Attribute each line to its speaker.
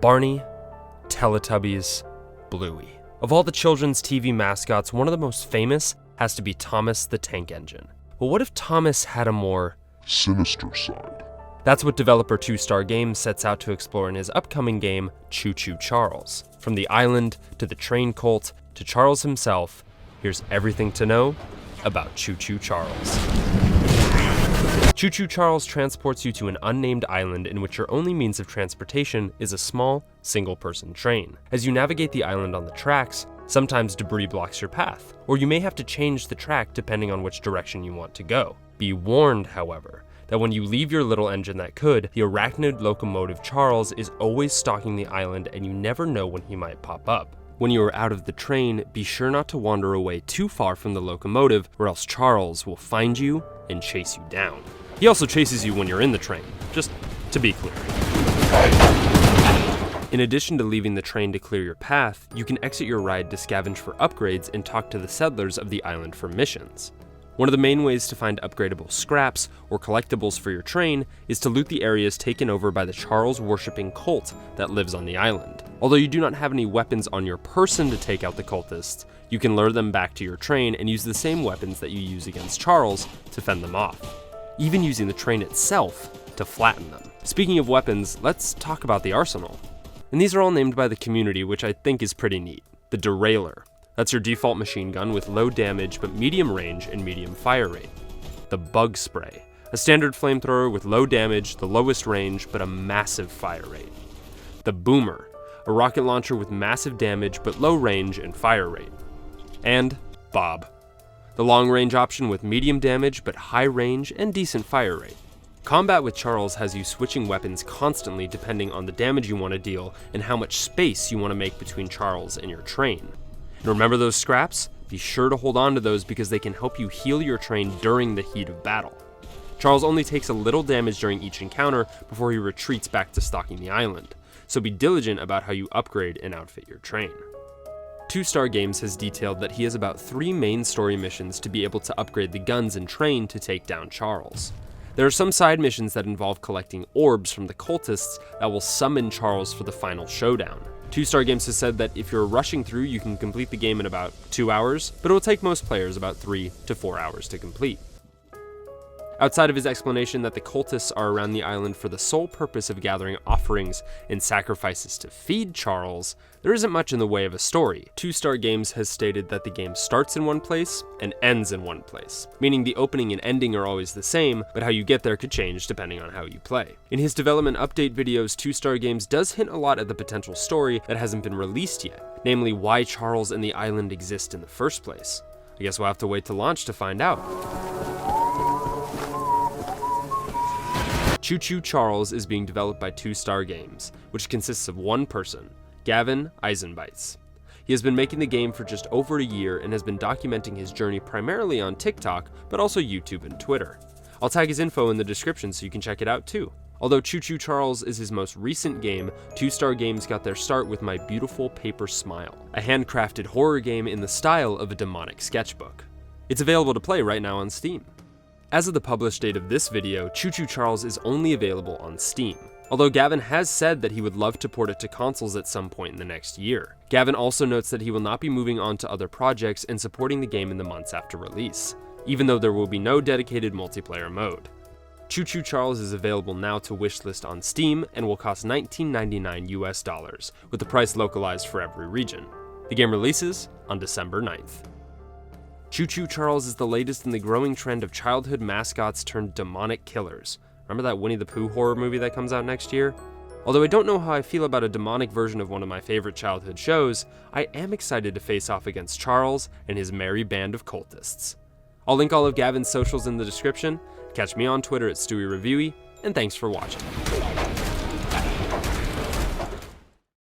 Speaker 1: Barney, Teletubbies, Bluey. Of all the children's TV mascots, one of the most famous has to be Thomas the Tank Engine. But what if Thomas had a more
Speaker 2: sinister side?
Speaker 1: That's what developer 2-Star Games sets out to explore in his upcoming game, Choo Choo Charles. From the island, to the train cult, to Charles himself, here's everything to know about Choo Choo Charles. Choo Choo Charles transports you to an unnamed island in which your only means of transportation is a small, single-person train. As you navigate the island on the tracks, sometimes debris blocks your path, or you may have to change the track depending on which direction you want to go. Be warned, however, that when you leave your little engine that could, the arachnid locomotive Charles is always stalking the island and you never know when he might pop up. When you are out of the train, be sure not to wander away too far from the locomotive or else Charles will find you and chase you down. He also chases you when you're in the train, just to be clear. In addition to leaving the train to clear your path, you can exit your ride to scavenge for upgrades and talk to the settlers of the island for missions. One of the main ways to find upgradable scraps or collectibles for your train is to loot the areas taken over by the Charles-worshipping cult that lives on the island. Although you do not have any weapons on your person to take out the cultists, you can lure them back to your train and use the same weapons that you use against Charles to fend them off, even using the train itself to flatten them. Speaking of weapons, let's talk about the arsenal. And these are all named by the community, which I think is pretty neat. The Derailer. That's your default machine gun with low damage but medium range and medium fire rate. The Bug Spray. A standard flamethrower with low damage, the lowest range, but a massive fire rate. The Boomer. A rocket launcher with massive damage but low range and fire rate. And Bob. The long-range option with medium damage but high range and decent fire rate. Combat with Charles has you switching weapons constantly depending on the damage you want to deal and how much space you want to make between Charles and your train. And remember those scraps? Be sure to hold on to those because they can help you heal your train during the heat of battle. Charles only takes a little damage during each encounter before he retreats back to stalking the island, so be diligent about how you upgrade and outfit your train. 2-Star Games has detailed that he has about 3 main story missions to be able to upgrade the guns and train to take down Charles. There are some side missions that involve collecting orbs from the cultists that will summon Charles for the final showdown. 2-Star Games has said that if you're rushing through, you can complete the game in about 2 hours, but it will take most players about 3 to 4 hours to complete. Outside of his explanation that the cultists are around the island for the sole purpose of gathering offerings and sacrifices to feed Charles, there isn't much in the way of a story. 2-Star Games has stated that the game starts in one place and ends in one place, meaning the opening and ending are always the same, but how you get there could change depending on how you play. In his development update videos, 2-Star Games does hint a lot at the potential story that hasn't been released yet, namely why Charles and the island exist in the first place. I guess we'll have to wait to launch to find out. Choo Choo Charles is being developed by 2-Star Games, which consists of one person, Gavin. He has been making the game for just over a year and has been documenting his journey primarily on TikTok, but also YouTube and Twitter. I'll tag his info in the description so you can check it out too. Although Choo Choo Charles is his most recent game, 2-Star Games got their start with My Beautiful Paper Smile, a handcrafted horror game in the style of a demonic sketchbook. It's available to play right now on Steam. As of the published date of this video, Choo Choo Charles is only available on Steam, although Gavin has said that he would love to port it to consoles at some point in the next year. Gavin also notes that he will not be moving on to other projects and supporting the game in the months after release, even though there will be no dedicated multiplayer mode. Choo Choo Charles is available now to wishlist on Steam and will cost $19.99 US, with the price localized for every region. The game releases on December 9th. Choo Choo Charles is the latest in the growing trend of childhood mascots turned demonic killers. Remember that Winnie the Pooh horror movie that comes out next year? Although I don't know how I feel about a demonic version of one of my favorite childhood shows, I am excited to face off against Charles and his merry band of cultists. I'll link all of Gavin's socials in the description. Catch me on Twitter at StewieReviewy, and thanks for watching.